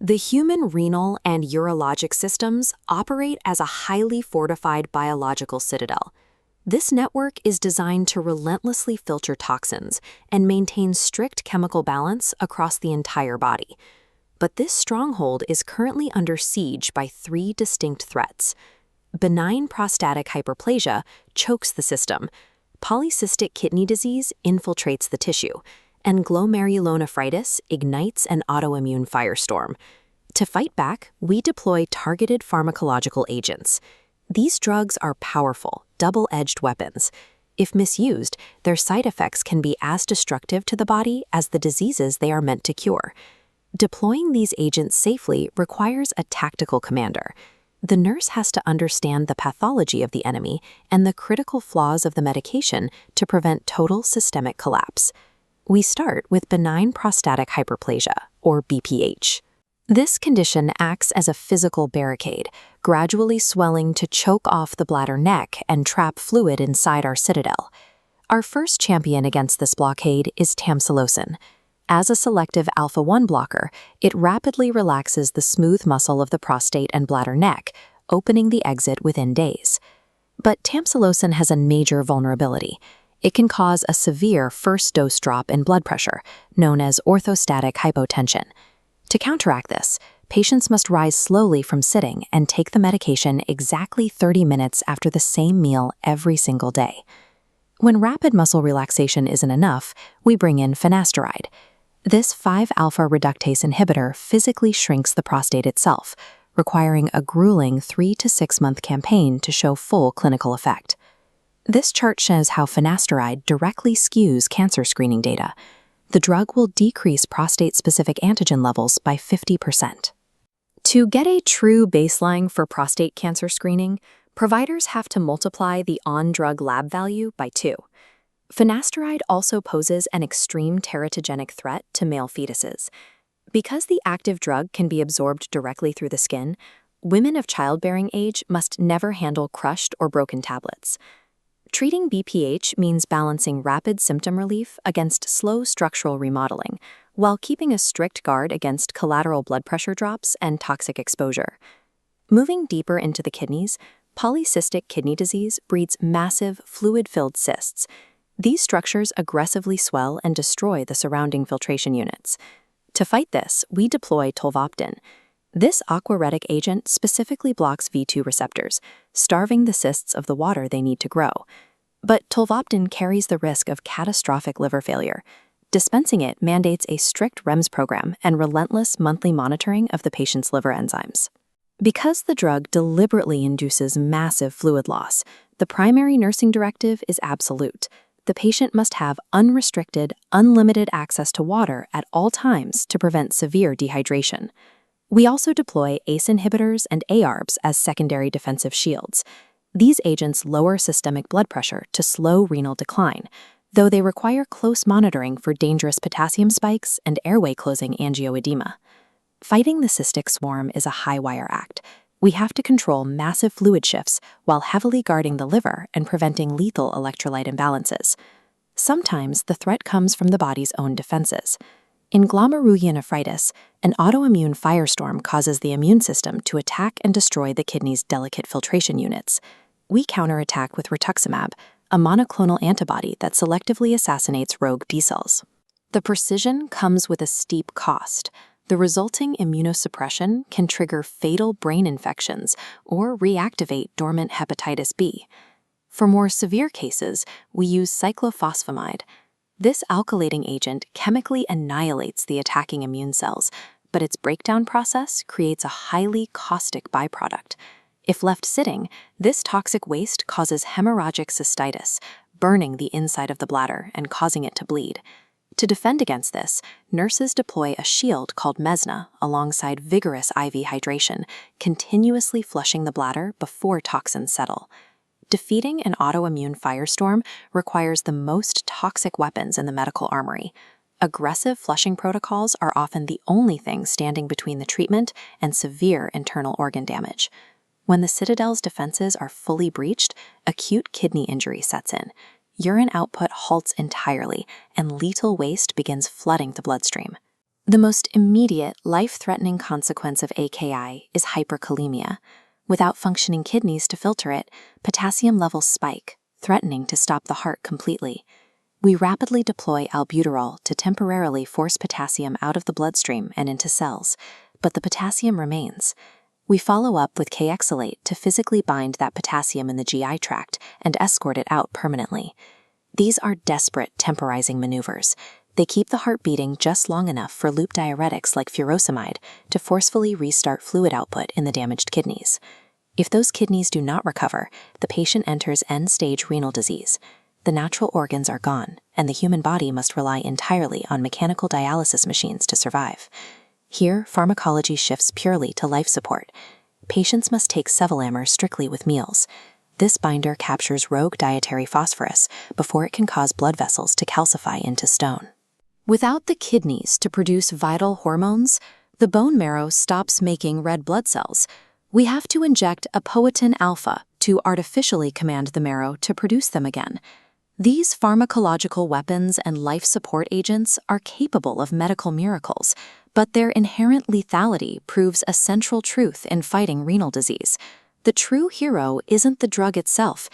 The human renal and urologic systems operate as a highly fortified biological citadel. This network is designed to relentlessly filter toxins and maintain strict chemical balance across the entire body. But this stronghold is currently under siege by three distinct threats. Benign prostatic hyperplasia chokes the system, polycystic kidney disease infiltrates the tissue, and glomerulonephritis ignites an autoimmune firestorm. To fight back, we deploy targeted pharmacological agents. These drugs are powerful, double-edged weapons. If misused, their side effects can be as destructive to the body as the diseases they are meant to cure. Deploying these agents safely requires a tactical commander. The nurse has to understand the pathology of the enemy and the critical flaws of the medication to prevent total systemic collapse. We start with benign prostatic hyperplasia, or BPH. This condition acts as a physical barricade, gradually swelling to choke off the bladder neck and trap fluid inside our citadel. Our first champion against this blockade is tamsulosin. As a selective alpha-1 blocker, it rapidly relaxes the smooth muscle of the prostate and bladder neck, opening the exit within days. But tamsulosin has a major vulnerability. It can cause a severe first-dose drop in blood pressure, known as orthostatic hypotension. To counteract this, patients must rise slowly from sitting and take the medication exactly 30 minutes after the same meal every single day. When rapid muscle relaxation isn't enough, we bring in finasteride. This 5-alpha reductase inhibitor physically shrinks the prostate itself, requiring a grueling 3 to 6 month campaign to show full clinical effect. This chart shows how finasteride directly skews cancer screening data. The drug will decrease prostate-specific antigen levels by 50%. To get a true baseline for prostate cancer screening, providers have to multiply the on-drug lab value by 2. Finasteride also poses an extreme teratogenic threat to male fetuses. Because the active drug can be absorbed directly through the skin, women of childbearing age must never handle crushed or broken tablets. Treating BPH means balancing rapid symptom relief against slow structural remodeling, while keeping a strict guard against collateral blood pressure drops and toxic exposure. Moving deeper into the kidneys, polycystic kidney disease breeds massive, fluid-filled cysts. These structures aggressively swell and destroy the surrounding filtration units. To fight this, we deploy tolvaptan. This aquaretic agent specifically blocks V2 receptors, starving the cysts of the water they need to grow. But tolvaptan carries the risk of catastrophic liver failure. Dispensing it mandates a strict REMS program and relentless monthly monitoring of the patient's liver enzymes. Because the drug deliberately induces massive fluid loss, the primary nursing directive is absolute. The patient must have unrestricted, unlimited access to water at all times to prevent severe dehydration. We also deploy ACE inhibitors and ARBs as secondary defensive shields. These agents lower systemic blood pressure to slow renal decline, though they require close monitoring for dangerous potassium spikes and airway-closing angioedema. Fighting the cystic swarm is a high-wire act. We have to control massive fluid shifts while heavily guarding the liver and preventing lethal electrolyte imbalances. Sometimes the threat comes from the body's own defenses. In glomerulonephritis, an autoimmune firestorm causes the immune system to attack and destroy the kidney's delicate filtration units. We counterattack with rituximab, a monoclonal antibody that selectively assassinates rogue B cells. The precision comes with a steep cost. The resulting immunosuppression can trigger fatal brain infections or reactivate dormant hepatitis B. For more severe cases, we use cyclophosphamide. This alkylating agent chemically annihilates the attacking immune cells, but its breakdown process creates a highly caustic byproduct. If left sitting, this toxic waste causes hemorrhagic cystitis, burning the inside of the bladder and causing it to bleed. To defend against this, nurses deploy a shield called Mesna alongside vigorous IV hydration, continuously flushing the bladder before toxins settle. Defeating an autoimmune firestorm requires the most toxic weapons in the medical armory. Aggressive flushing protocols are often the only thing standing between the treatment and severe internal organ damage. When the citadel's defenses are fully breached, acute kidney injury sets in. Urine output halts entirely, and lethal waste begins flooding the bloodstream. The most immediate, life-threatening consequence of AKI is hyperkalemia. Without functioning kidneys to filter it, potassium levels spike, threatening to stop the heart completely. We rapidly deploy albuterol to temporarily force potassium out of the bloodstream and into cells, but the potassium remains. We follow up with Kxalate to physically bind that potassium in the GI tract and escort it out permanently. These are desperate temporizing maneuvers. They keep the heart beating just long enough for loop diuretics like furosemide to forcefully restart fluid output in the damaged kidneys. If those kidneys do not recover, the patient enters end-stage renal disease. The natural organs are gone, and the human body must rely entirely on mechanical dialysis machines to survive. Here, pharmacology shifts purely to life support. Patients must take sevelamer strictly with meals. This binder captures rogue dietary phosphorus before it can cause blood vessels to calcify into stone. Without the kidneys to produce vital hormones, the bone marrow stops making red blood cells. We have to inject apoetin alpha to artificially command the marrow to produce them again. These pharmacological weapons and life support agents are capable of medical miracles, but their inherent lethality proves a central truth in fighting renal disease. The true hero isn't the drug itself,